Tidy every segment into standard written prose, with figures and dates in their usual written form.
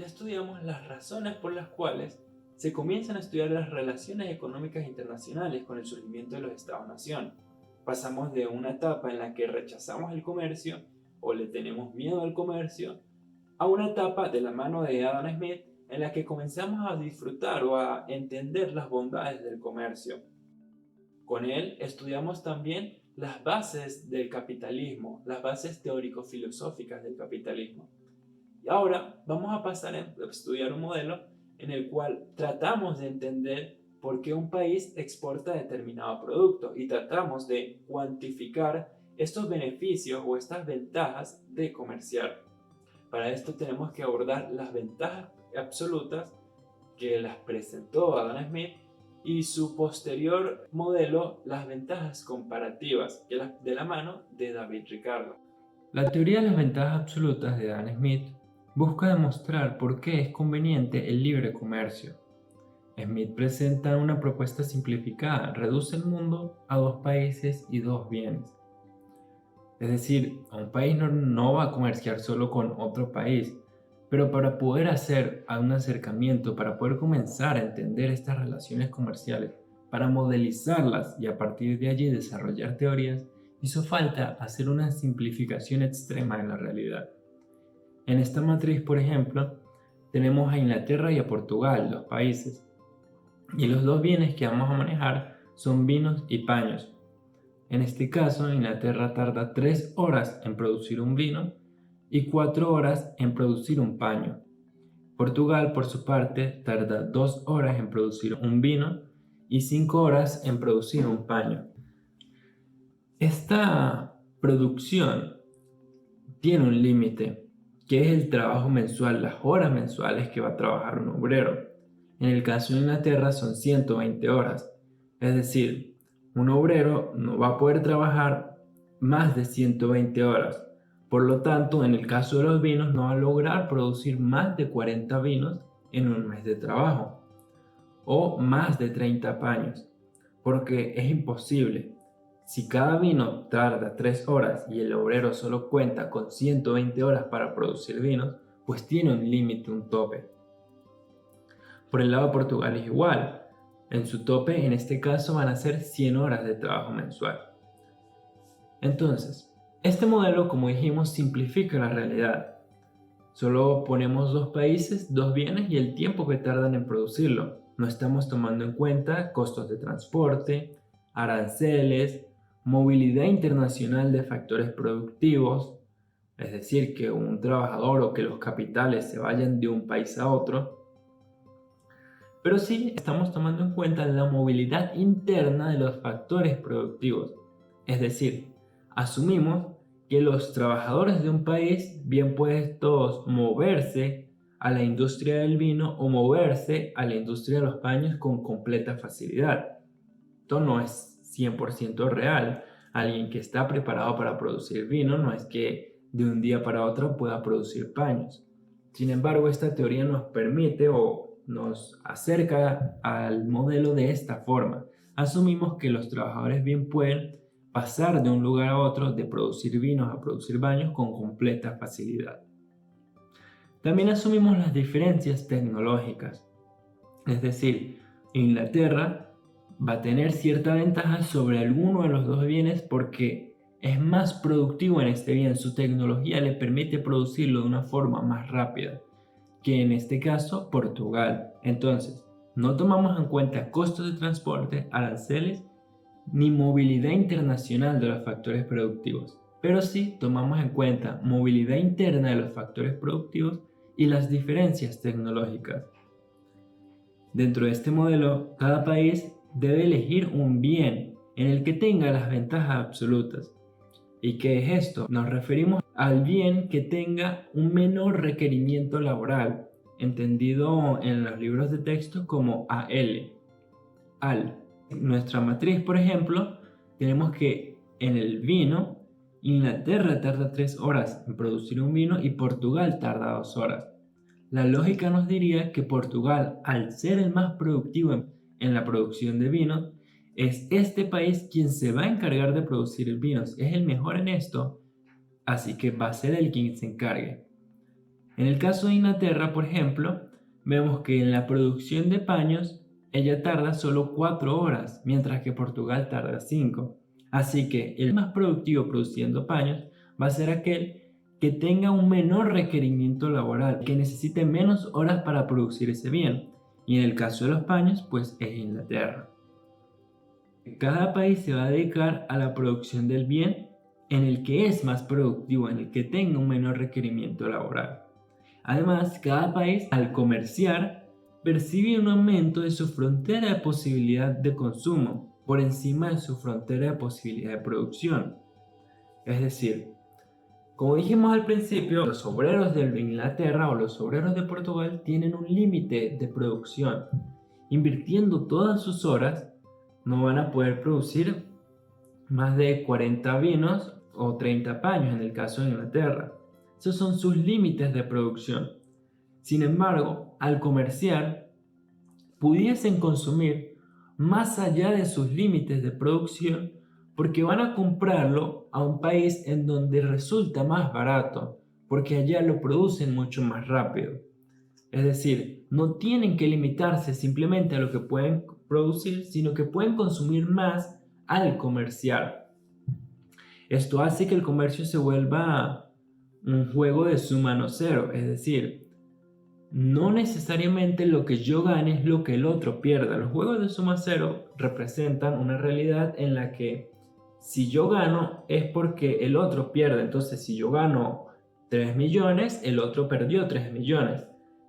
ya estudiamos las razones por las cuales se comienzan a estudiar las relaciones económicas internacionales con el surgimiento de los Estados-nación. Pasamos de una etapa en la que rechazamos el comercio o le tenemos miedo al comercio, a una etapa de la mano de Adam Smith en la que comenzamos a disfrutar o a entender las bondades del comercio. Con él estudiamos también las bases del capitalismo, las bases teórico-filosóficas del capitalismo. Y ahora vamos a pasar a estudiar un modelo en el cual tratamos de entender por qué un país exporta determinado producto y tratamos de cuantificar estos beneficios o estas ventajas de comerciar. Para esto tenemos que abordar las ventajas absolutas que las presentó Adam Smith y su posterior modelo, las ventajas comparativas, de la mano de David Ricardo. La teoría de las ventajas absolutas de Adam Smith busca demostrar por qué es conveniente el libre comercio. Smith presenta una propuesta simplificada: reduce el mundo a dos países y dos bienes. Es decir, un país no va a comerciar solo con otro país, pero para poder hacer un acercamiento, para poder comenzar a entender estas relaciones comerciales, para modelizarlas y a partir de allí desarrollar teorías, hizo falta hacer una simplificación extrema de la realidad. En esta matriz, por ejemplo, tenemos a Inglaterra y a Portugal, los países, y los dos bienes que vamos a manejar son vinos y paños. En este caso, Inglaterra tarda 3 horas en producir un vino y 4 horas en producir un paño. Portugal, por su parte, tarda 2 horas en producir un vino y 5 horas en producir un paño. Esta producción tiene un límite, que es el trabajo mensual, las horas mensuales que va a trabajar un obrero. En el caso de Inglaterra son 120 horas, es decir, un obrero no va a poder trabajar más de 120 horas. Por lo tanto, en el caso de los vinos, no va a lograr producir más de 40 vinos en un mes de trabajo o más de 30 paños, porque es imposible. Si cada vino tarda 3 horas y el obrero solo cuenta con 120 horas para producir vinos, pues tiene un límite, un tope. Por el lado de Portugal es igual. En su tope, en este caso, van a ser 100 horas de trabajo mensual. Entonces, este modelo, como dijimos, simplifica la realidad. Solo ponemos dos países, dos bienes y el tiempo que tardan en producirlo. No estamos tomando en cuenta costos de transporte, aranceles, movilidad internacional de factores productivos, es decir, que un trabajador o que los capitales se vayan de un país a otro. Pero sí estamos tomando en cuenta la movilidad interna de los factores productivos. Es decir, asumimos que los trabajadores de un país bien pueden todos moverse a la industria del vino o moverse a la industria de los paños con completa facilidad. Esto no es 100% real. Alguien que está preparado para producir vino no es que de un día para otro pueda producir paños. Sin embargo, esta teoría nos permite o nos acerca al modelo de esta forma. Asumimos que los trabajadores bien pueden pasar de un lugar a otro, de producir vinos a producir baños con completa facilidad. También asumimos las diferencias tecnológicas, es decir, Inglaterra va a tener cierta ventaja sobre alguno de los dos bienes porque es más productivo en este bien, su tecnología le permite producirlo de una forma más rápida que en este caso Portugal. Entonces, no tomamos en cuenta costos de transporte, aranceles ni movilidad internacional de los factores productivos, pero sí tomamos en cuenta movilidad interna de los factores productivos y las diferencias tecnológicas. Dentro de este modelo, cada país debe elegir un bien en el que tenga las ventajas absolutas. ¿Y qué es esto? Nos referimos al bien que tenga un menor requerimiento laboral, entendido en los libros de texto como AL. AL. En nuestra matriz, por ejemplo, tenemos que en el vino, Inglaterra tarda 3 horas en producir un vino y Portugal tarda 2 horas. La lógica nos diría que Portugal, al ser el más productivo en la producción de vinos, es este país quien se va a encargar de producir vinos, es el mejor en esto, así que va a ser el quien se encargue. En el caso de Inglaterra, por ejemplo, vemos que en la producción de paños ella tarda solo 4 horas, mientras que Portugal tarda 5. Así que el más productivo produciendo paños va a ser aquel que tenga un menor requerimiento laboral, que necesite menos horas para producir ese bien. Y en el caso de los paños, pues es Inglaterra. Cada país se va a dedicar a la producción del bien en el que es más productivo, en el que tenga un menor requerimiento laboral. Además, cada país, al comerciar, percibe un aumento de su frontera de posibilidad de consumo por encima de su frontera de posibilidad de producción. Es decir, como dijimos al principio, los obreros de Inglaterra o los obreros de Portugal tienen un límite de producción. Invirtiendo todas sus horas, no van a poder producir más de 40 vinos o 30 paños en el caso de Inglaterra. Esos son sus límites de producción. Sin embargo, al comerciar, pudiesen consumir más allá de sus límites de producción porque van a comprarlo a un país en donde resulta más barato, porque allá lo producen mucho más rápido. Es decir, no tienen que limitarse simplemente a lo que pueden producir, sino que pueden consumir más al comerciar. Esto hace que el comercio se vuelva un juego de suma no cero, es decir, no necesariamente lo que yo gane es lo que el otro pierda. Los juegos de suma cero representan una realidad en la que si yo gano es porque el otro pierde. Entonces, si yo gano 3 millones, el otro perdió 3 millones.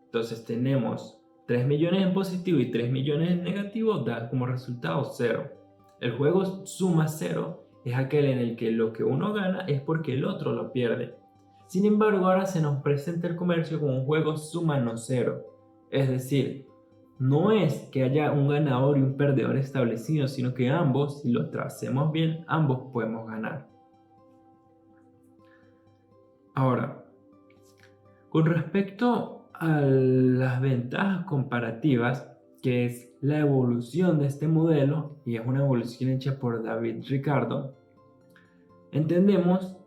Entonces tenemos 3 millones en positivo y 3 millones en negativo, da como resultado 0. El juego suma cero es aquel en el que lo que uno gana es porque el otro lo pierde. Sin embargo, ahora se nos presenta el comercio como un juego suma no cero. Es decir, no es que haya un ganador y un perdedor establecido, sino que ambos, si lo tracemos bien, ambos podemos ganar. Ahora, con respecto a las ventajas comparativas, que es la evolución de este modelo, y es una evolución hecha por David Ricardo, entendemos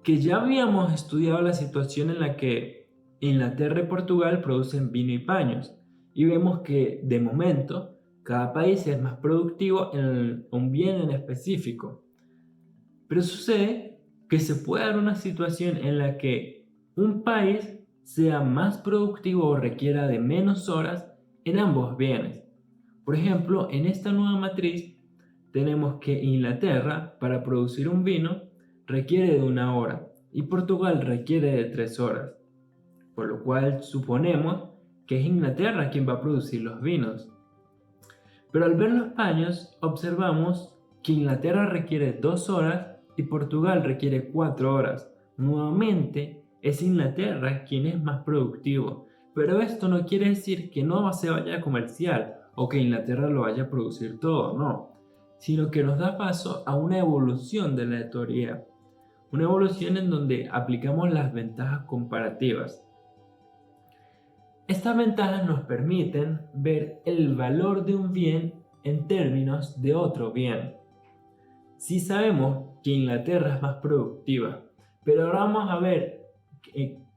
que ya habíamos estudiado la situación en la que Inglaterra y Portugal producen vino y paños, y vemos que de momento cada país es más productivo en un bien en específico. Pero sucede que se puede dar una situación en la que un país sea más productivo o requiera de menos horas en ambos bienes. Por ejemplo, en esta nueva matriz tenemos que Inglaterra para producir un vino requiere de 1 hora y Portugal requiere de 3 horas, por lo cual suponemos que es Inglaterra quien va a producir los vinos. Pero al ver los paños observamos que Inglaterra requiere 2 horas y Portugal requiere 4 horas. Nuevamente es Inglaterra quien es más productivo, pero esto no quiere decir que no se vaya a comerciar o que Inglaterra lo vaya a producir todo, no, sino que nos da paso a una evolución de la teoría, una evolución en donde aplicamos las ventajas comparativas. Estas ventajas nos permiten ver el valor de un bien en términos de otro bien. Si sabemos que Inglaterra es más productiva, pero ahora vamos a ver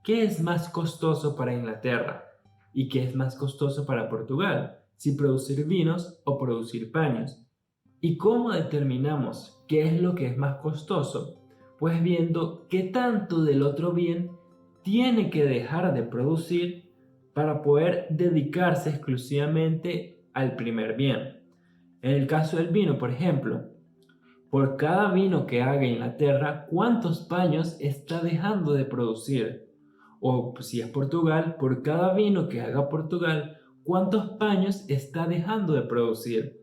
qué es más costoso para Inglaterra y qué es más costoso para Portugal, si producir vinos o producir paños. ¿Y cómo determinamos qué es lo que es más costoso? Pues viendo qué tanto del otro bien tiene que dejar de producir para poder dedicarse exclusivamente al primer bien. En el caso del vino, por ejemplo, por cada vino que haga Inglaterra, ¿cuántos paños está dejando de producir? O si es Portugal, por cada vino que haga Portugal, ¿cuántos paños está dejando de producir?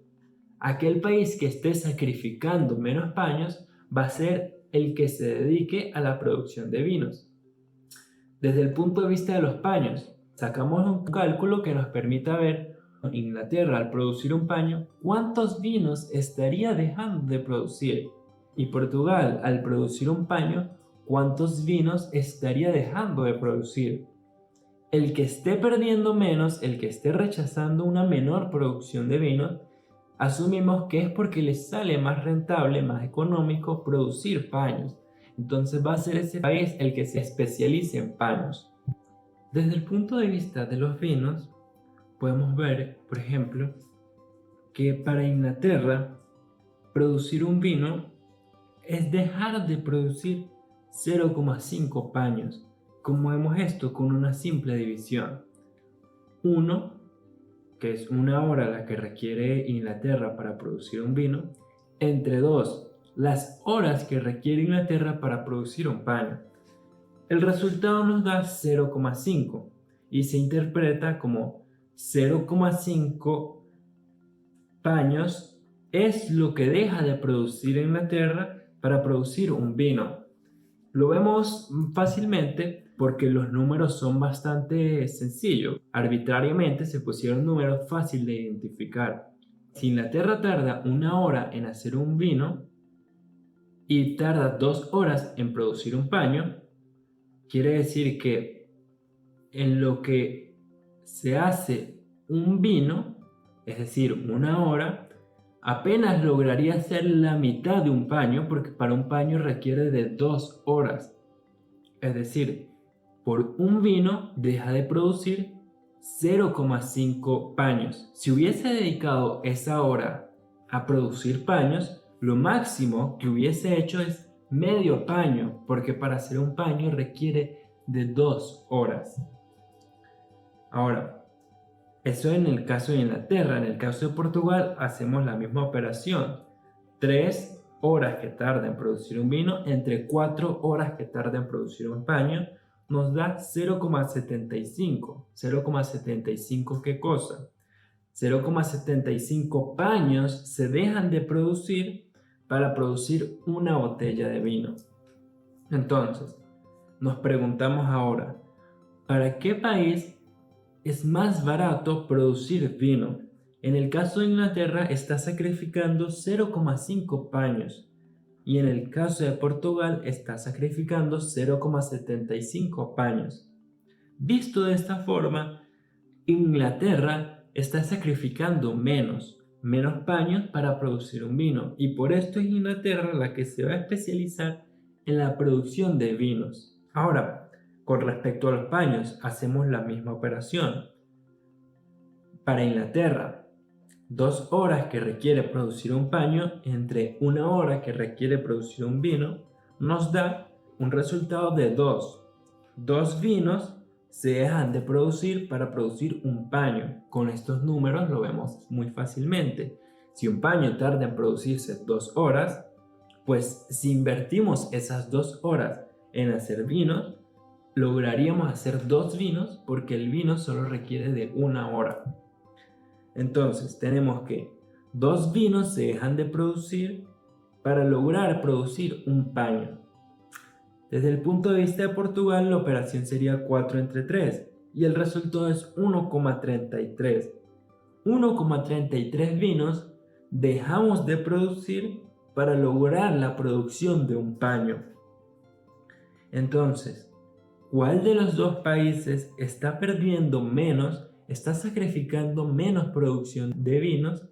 Aquel país que esté sacrificando menos paños va a ser el que se dedique a la producción de vinos. Desde el punto de vista de los paños, sacamos un cálculo que nos permita ver Inglaterra al producir un paño, ¿cuántos vinos estaría dejando de producir? Y Portugal al producir un paño, ¿cuántos vinos estaría dejando de producir? El que esté perdiendo menos, el que esté rechazando una menor producción de vinos, asumimos que es porque le sale más rentable, más económico producir paños. Entonces va a ser ese país el que se especialice en paños. Desde el punto de vista de los vinos, podemos ver, por ejemplo, que para Inglaterra producir un vino es dejar de producir 0,5 paños, como vemos esto con una simple división. 1, que es una hora la que requiere Inglaterra para producir un vino, entre 2, las horas que requiere Inglaterra para producir un paño. El resultado nos da 0,5 y se interpreta como 0,5 paños es lo que deja de producir Inglaterra para producir un vino. Lo vemos fácilmente porque los números son bastante sencillos. Arbitrariamente se pusieron números fáciles de identificar. Si Inglaterra tarda 1 hora en hacer un vino y tarda 2 horas en producir un paño, quiere decir que en lo que se hace un vino, es decir, 1 hora, apenas lograría hacer la mitad de un paño, porque para un paño requiere de 2 horas. Es decir, por un vino deja de producir 0,5 paños. Si hubiese dedicado esa hora a producir paños, lo máximo que hubiese hecho es medio paño, porque para hacer un paño requiere de 2 horas. Ahora, eso en el caso de Inglaterra. En el caso de Portugal hacemos la misma operación. 3 horas que tarda en producir un vino entre 4 horas que tarda en producir un paño nos da 0,75. 0,75 ¿qué cosa? 0,75 paños se dejan de producir para producir una botella de vino. Entonces, nos preguntamos ahora, ¿para qué país es más barato producir vino? En el caso de Inglaterra está sacrificando 0,5 paños y en el caso de Portugal está sacrificando 0,75 paños. Visto de esta forma, Inglaterra está sacrificando menos paños para producir un vino y por esto es Inglaterra la que se va a especializar en la producción de vinos. Ahora, con respecto a los paños, hacemos la misma operación. Para Inglaterra, 2 horas que requiere producir un paño entre 1 hora que requiere producir un vino, nos da un resultado de 2. 2 vinos se dejan de producir para producir un paño. Con estos números lo vemos muy fácilmente. Si un paño tarda en producirse 2 horas, pues si invertimos esas 2 horas en hacer vinos, lograríamos hacer 2 vinos porque el vino solo requiere de 1 hora. Entonces tenemos que 2 vinos se dejan de producir para lograr producir un paño. Desde el punto de vista de Portugal, la operación sería 4 entre 3 y el resultado es 1,33. 1,33 vinos dejamos de producir para lograr la producción de un paño. Entonces, ¿cuál de los dos países está perdiendo menos, está sacrificando menos producción de vinos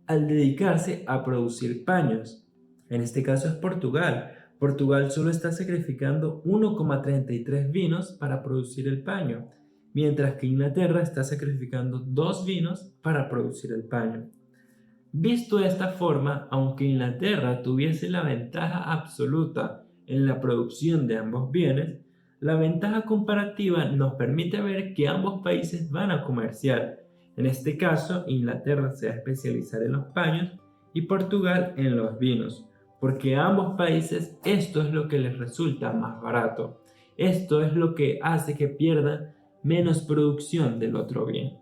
al dedicarse a producir paños? En este caso es Portugal. Portugal solo está sacrificando 1,33 vinos para producir el paño, mientras que Inglaterra está sacrificando 2 vinos para producir el paño. Visto de esta forma, aunque Inglaterra tuviese la ventaja absoluta en la producción de ambos bienes, la ventaja comparativa nos permite ver que ambos países van a comerciar. En este caso, Inglaterra se va a especializar en los paños y Portugal en los vinos, porque a ambos países esto es lo que les resulta más barato. Esto es lo que hace que pierdan menos producción del otro bien.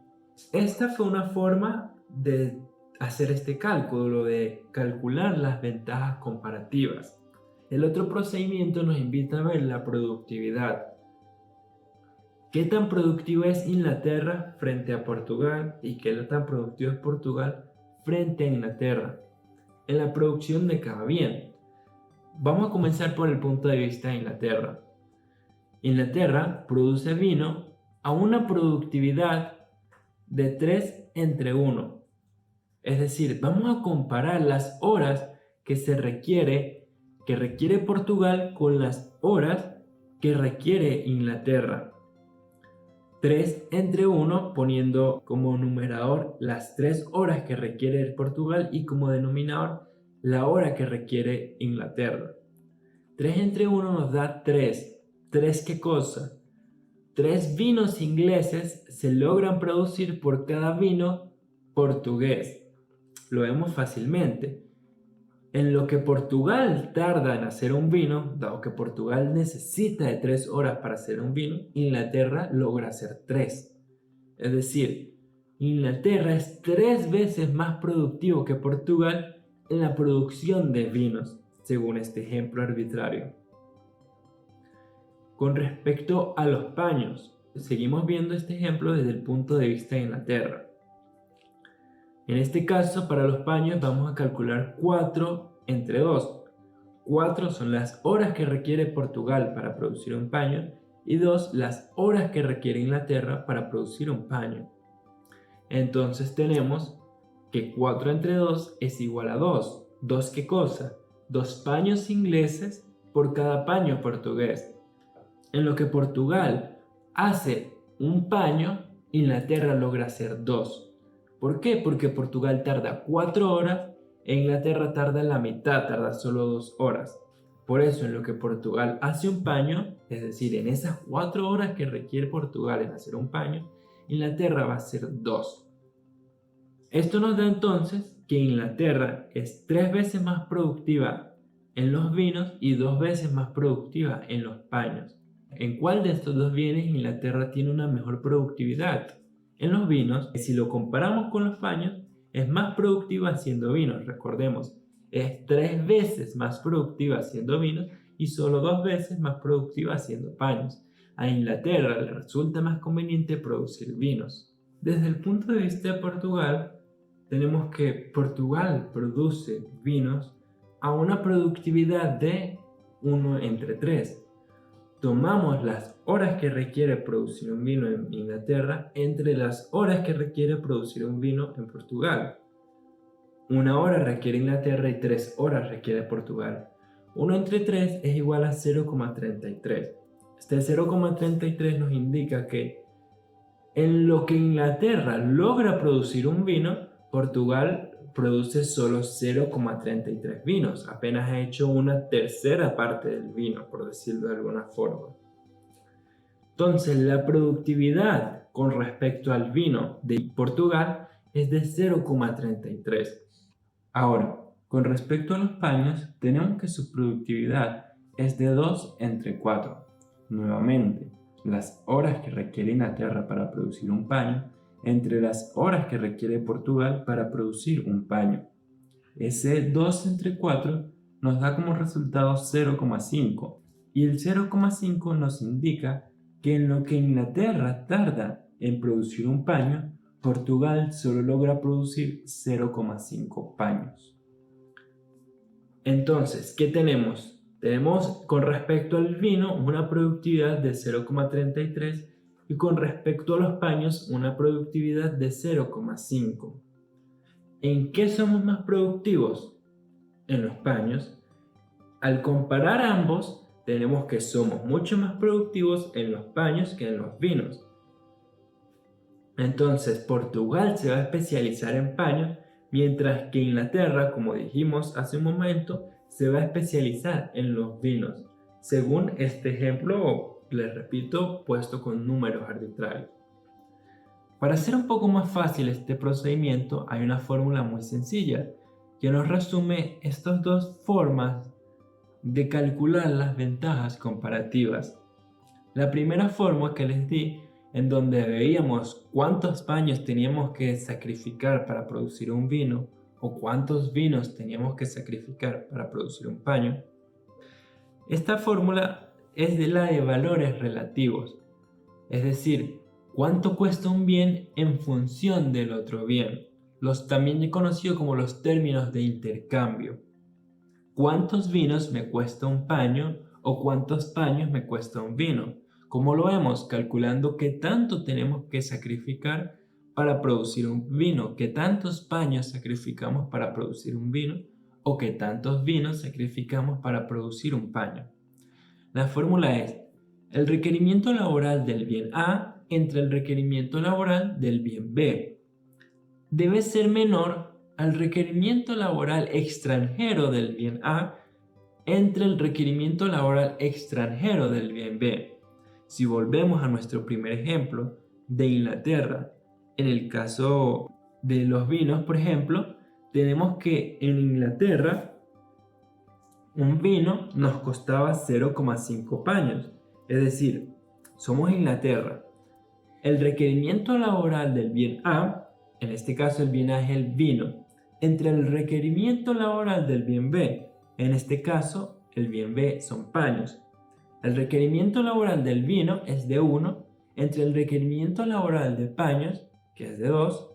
Esta fue una forma de hacer este cálculo, de calcular las ventajas comparativas. El otro procedimiento nos invita a ver la productividad. ¿Qué tan productiva es Inglaterra frente a Portugal y qué tan productivo es Portugal frente a Inglaterra en la producción de cada bien? Vamos a comenzar por el punto de vista de Inglaterra. Inglaterra produce vino a una productividad de 3 entre 1. Es decir, vamos a comparar las horas que requiere Portugal con las horas que requiere Inglaterra. 3 entre 1, poniendo como numerador las 3 horas que requiere Portugal y como denominador la hora que requiere Inglaterra. 3 entre 1 nos da 3. ¿3 qué cosa? 3 vinos ingleses se logran producir por cada vino portugués. Lo vemos fácilmente. En lo que Portugal tarda en hacer un vino, dado que Portugal necesita de 3 horas para hacer un vino, Inglaterra logra hacer 3. Es decir, Inglaterra es 3 veces más productivo que Portugal en la producción de vinos, según este ejemplo arbitrario. Con respecto a los paños, seguimos viendo este ejemplo desde el punto de vista de Inglaterra. En este caso, para los paños vamos a calcular 4 entre 2. 4 son las horas que requiere Portugal para producir un paño y 2 las horas que requiere Inglaterra para producir un paño. Entonces tenemos que 4 entre 2 es igual a 2. ¿2 qué cosa? 2 paños ingleses por cada paño portugués. En lo que Portugal hace un paño, Inglaterra logra hacer 2. ¿Por qué? Porque Portugal tarda 4 horas e Inglaterra tarda la mitad, tarda solo 2 horas. Por eso en lo que Portugal hace un paño, es decir, en esas 4 horas que requiere Portugal en hacer un paño, Inglaterra va a hacer 2. Esto nos da entonces que Inglaterra es 3 veces más productiva en los vinos y 2 veces más productiva en los paños. ¿En cuál de estos dos bienes Inglaterra tiene una mejor productividad? En los vinos, si lo comparamos con los paños, es más productiva haciendo vinos. Recordemos, es 3 veces más productiva haciendo vinos y solo 2 veces más productiva haciendo paños. A Inglaterra le resulta más conveniente producir vinos. Desde el punto de vista de Portugal, tenemos que Portugal produce vinos a una productividad de 1 entre 3. Tomamos las horas que requiere producir un vino en Inglaterra entre las horas que requiere producir un vino en Portugal. 1 hora requiere Inglaterra y 3 horas requiere Portugal. 1 entre 3 es igual a 0,33. Este 0,33 nos indica que en lo que Inglaterra logra producir un vino, Portugal produce solo 0,33 vinos, apenas ha hecho una tercera parte del vino, por decirlo de alguna forma. Entonces, la productividad con respecto al vino de Portugal es de 0,33. Ahora, con respecto a los paños, tenemos que su productividad es de 2 entre 4. Nuevamente, las horas que requiere Inglaterra para producir un paño entre las horas que requiere Portugal para producir un paño. Ese 2 entre 4 nos da como resultado 0,5 y el 0,5 nos indica que en lo que Inglaterra tarda en producir un paño, Portugal solo logra producir 0,5 paños. Entonces, ¿qué tenemos? Tenemos con respecto al vino una productividad de 0,33 y con respecto a los paños una productividad de 0,5. ¿En qué somos más productivos? En los paños. Al comparar ambos, tenemos que somos mucho más productivos en los paños que en los vinos. Entonces, Portugal se va a especializar en paños, mientras que Inglaterra, como dijimos hace un momento, se va a especializar en los vinos, según este ejemplo, les repito, puesto con números arbitrarios. Para hacer un poco más fácil este procedimiento, hay una fórmula muy sencilla que nos resume estas dos formas de calcular las ventajas comparativas. La primera forma que les di, en donde veíamos cuántos paños teníamos que sacrificar para producir un vino o cuántos vinos teníamos que sacrificar para producir un paño. Esta fórmula es de la de valores relativos, es decir, cuánto cuesta un bien en función del otro bien, también conocido como los términos de intercambio. ¿Cuántos vinos me cuesta un paño o cuántos paños me cuesta un vino? ¿Cómo lo vemos? Calculando qué tanto tenemos que sacrificar para producir un vino, qué tantos paños sacrificamos para producir un vino o qué tantos vinos sacrificamos para producir un paño. La fórmula es: el requerimiento laboral del bien A entre el requerimiento laboral del bien B. Debe ser menor al requerimiento laboral extranjero del bien A entre el requerimiento laboral extranjero del bien B. Si volvemos a nuestro primer ejemplo de Inglaterra, en el caso de los vinos, por ejemplo, tenemos que en Inglaterra un vino nos costaba 0,5 paños. Es decir, somos Inglaterra. El requerimiento laboral del bien A, en este caso el bien A es el vino, entre el requerimiento laboral del bien B, en este caso el bien B son paños. El requerimiento laboral del vino es de 1, entre el requerimiento laboral de paños, que es de 2,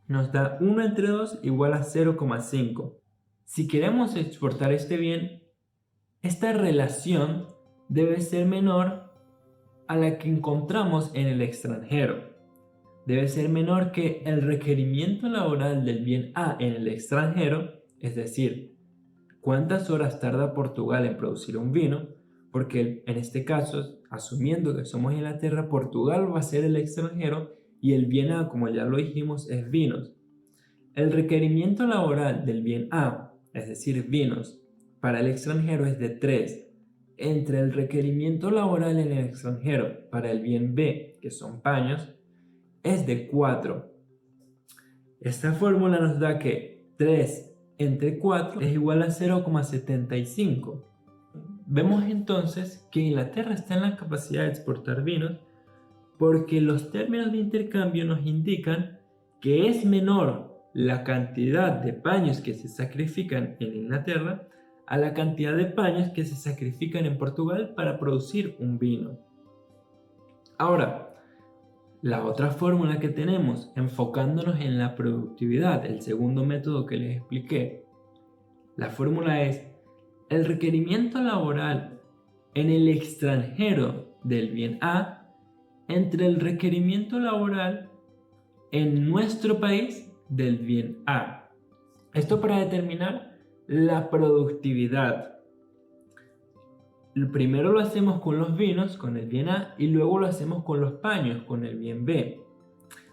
nos da 1 entre 2 igual a 0,5. Si queremos exportar este bien, esta relación debe ser menor a la que encontramos en el extranjero. Debe ser menor que el requerimiento laboral del bien A en el extranjero, es decir, cuántas horas tarda Portugal en producir un vino, porque en este caso, asumiendo que somos Inglaterra, Portugal va a ser el extranjero y el bien A, como ya lo dijimos, es vinos. El requerimiento laboral del bien A, es decir, vinos, para el extranjero es de 3, entre el requerimiento laboral en el extranjero para el bien B, que son paños, es de 4. Esta fórmula nos da que 3 entre 4 es igual a 0,75. Vemos entonces que Inglaterra está en la capacidad de exportar vinos porque los términos de intercambio nos indican que es menor la cantidad de paños que se sacrifican en Inglaterra a la cantidad de paños que se sacrifican en Portugal para producir un vino. Ahora, la otra fórmula que tenemos, enfocándonos en la productividad, el segundo método que les expliqué, la fórmula es el requerimiento laboral en el extranjero del bien A entre el requerimiento laboral en nuestro país del bien A. Esto para determinar la productividad. Primero lo hacemos con los vinos, con el bien A, y luego lo hacemos con los paños, con el bien B.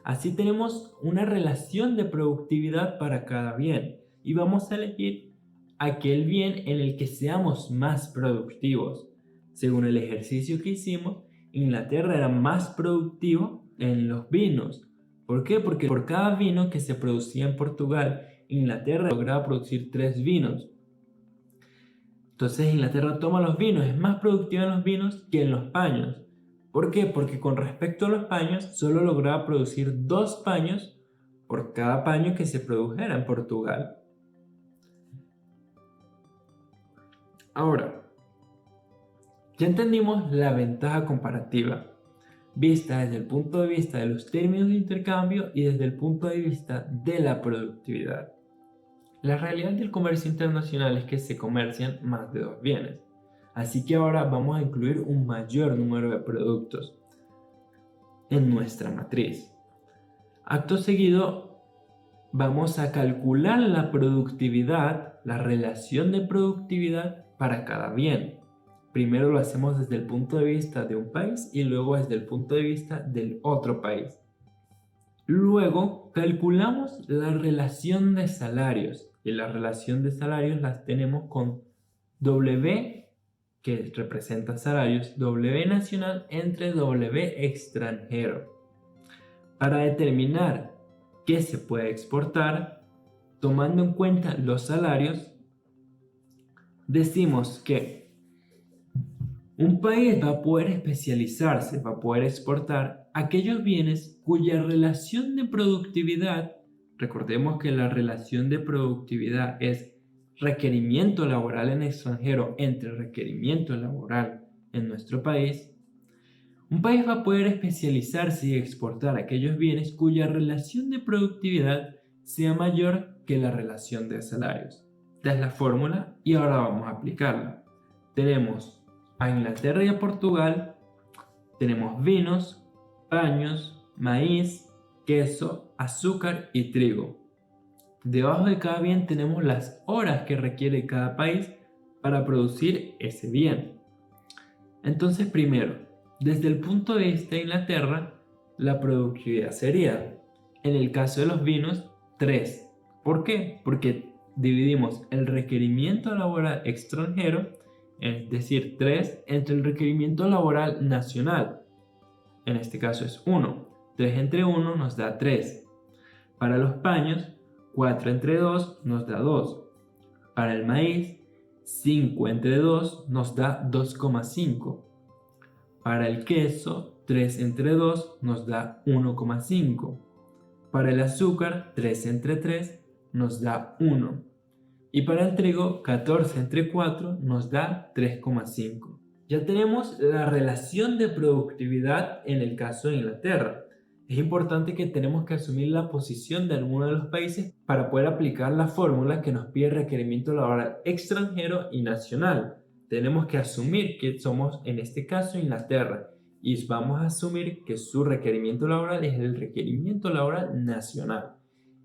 Así tenemos una relación de productividad para cada bien y vamos a elegir aquel bien en el que seamos más productivos. Según el ejercicio que hicimos, Inglaterra era más productivo en los vinos. ¿Por qué? Porque por cada vino que se producía en Portugal, Inglaterra lograba producir 3 vinos. Entonces Inglaterra toma los vinos, es más productiva en los vinos que en los paños. ¿Por qué? Porque con respecto a los paños, solo lograba producir 2 paños por cada paño que se produjera en Portugal. Ahora, ya entendimos la ventaja comparativa, vista desde el punto de vista de los términos de intercambio y desde el punto de vista de la productividad. La realidad del comercio internacional es que se comercian más de 2 bienes, así que ahora vamos a incluir un mayor número de productos en nuestra matriz. Acto seguido, vamos a calcular la productividad, la relación de productividad para cada bien. Primero lo hacemos desde el punto de vista de un país y luego desde el punto de vista del otro país. Luego calculamos la relación de salarios y la relación de salarios las tenemos con W, que representa salarios, W nacional entre W extranjero. Para determinar qué se puede exportar, tomando en cuenta los salarios, decimos que un país va a poder especializarse, va a poder exportar aquellos bienes cuya relación de productividad, recordemos que la relación de productividad es requerimiento laboral en extranjero entre requerimiento laboral en nuestro país. Un país va a poder especializarse y exportar aquellos bienes cuya relación de productividad sea mayor que la relación de salarios. Esta es la fórmula y ahora vamos a aplicarla. Tenemos a Inglaterra y a Portugal, tenemos vinos, paños, maíz, queso, azúcar y trigo. Debajo de cada bien tenemos las horas que requiere cada país para producir ese bien. Entonces, primero, Desde el punto de vista de Inglaterra, la productividad sería, en el caso de los vinos, 3. ¿Por qué? Porque dividimos el requerimiento laboral extranjero, es decir, 3, entre el requerimiento laboral nacional. En este caso es 1. 3 entre 1 nos da 3. Para los paños, 4 entre 2 nos da 2. Para el maíz, 5 entre 2 nos da 2,5. Para el queso, 3 entre 2 nos da 1,5. Para el azúcar, 3 entre 3 nos da 1. Y para el trigo, 14 entre 4 nos da 3,5. Ya tenemos la relación de productividad en el caso de Inglaterra. Es importante que tenemos que asumir la posición de alguno de los países para poder aplicar la fórmula que nos pide el requerimiento laboral extranjero y nacional. Tenemos que asumir que somos, en este caso, Inglaterra, y vamos a asumir que su requerimiento laboral es el requerimiento laboral nacional.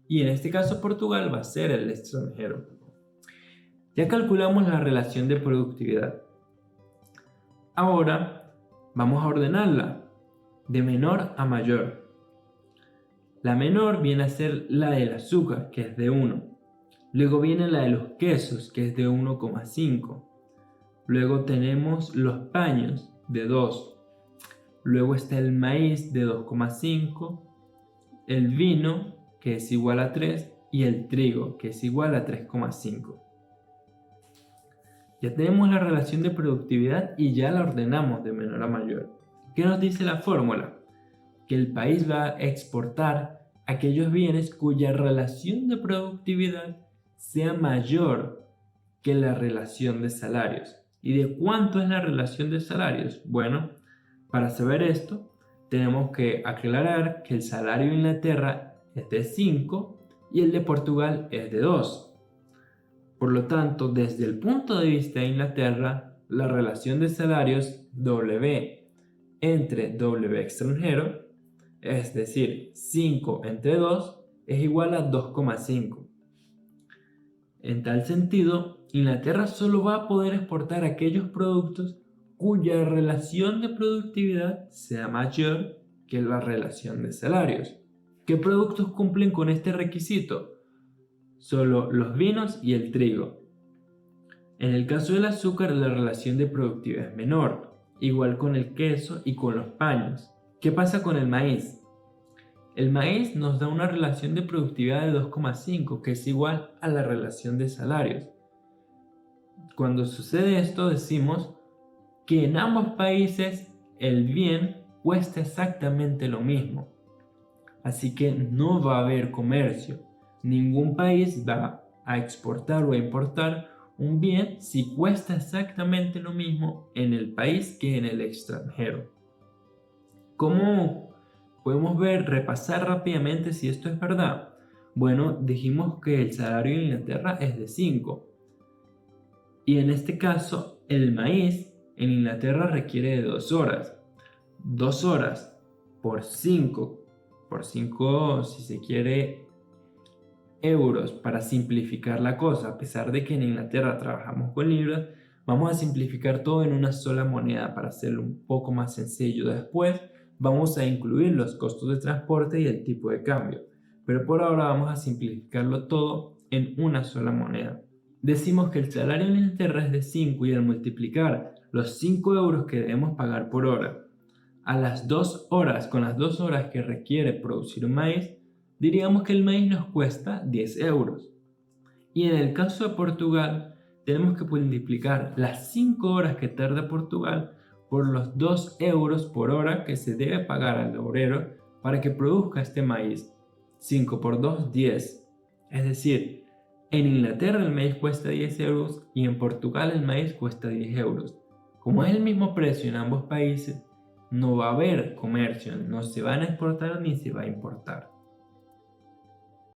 Y en este caso, Portugal va a ser el extranjero. Ya calculamos la relación de productividad. Ahora vamos a ordenarla de menor a mayor. La menor viene a ser la del azúcar, que es de 1. Luego viene la de los quesos, que es de 1,5. Luego tenemos los paños, de 2. Luego está el maíz, de 2,5. El vino, que es igual a 3. Y el trigo, que es igual a 3,5. Ya tenemos la relación de productividad y ya la ordenamos de menor a mayor. ¿Qué nos dice la fórmula? Que el país va a exportar aquellos bienes cuya relación de productividad sea mayor que la relación de salarios. ¿Y de cuánto es la relación de salarios? Bueno, para saber esto, tenemos que aclarar que el salario de Inglaterra es de 5 y el de Portugal es de 2. Por lo tanto, desde el punto de vista de Inglaterra, la relación de salarios W entre W extranjero, es decir, 5 entre 2, es igual a 2,5. En tal sentido, Inglaterra solo va a poder exportar aquellos productos cuya relación de productividad sea mayor que la relación de salarios. ¿Qué productos cumplen con este requisito? Solo los vinos y el trigo. En el caso del azúcar, la relación de productividad es menor, igual con el queso y con los paños. ¿Qué pasa con el maíz? El maíz nos da una relación de productividad de 2,5, que es igual a la relación de salarios. Cuando sucede esto, decimos que en ambos países el bien cuesta exactamente lo mismo. Así que no va a haber comercio. Ningún país va a exportar o a importar un bien si cuesta exactamente lo mismo en el país que en el extranjero. ¿Cómo podemos repasar rápidamente si esto es verdad? Bueno, dijimos que el salario en Inglaterra es de 5. Y en este caso, el maíz en Inglaterra requiere de 2 horas. 2 horas por 5, si se quiere, euros, para simplificar la cosa. A pesar de que en Inglaterra trabajamos con libras, vamos a simplificar todo en una sola moneda para hacerlo un poco más sencillo. Después vamos a incluir los costos de transporte y el tipo de cambio, pero por ahora vamos a simplificarlo todo en una sola moneda. Decimos que el salario en Inglaterra es de 5 y al multiplicar los 5 euros que debemos pagar por hora a las 2 horas con las 2 horas que requiere producir un maíz, diríamos que el maíz nos cuesta 10 euros. Y en el caso de Portugal, tenemos que multiplicar las 5 horas que tarda Portugal por los 2 euros por hora que se debe pagar al obrero para que produzca este maíz. 5 por 2, 10. Es decir, en Inglaterra el maíz cuesta 10 euros y en Portugal el maíz cuesta 10 euros. Como es el mismo precio en ambos países, no va a haber comercio, no se van a exportar ni se va a importar.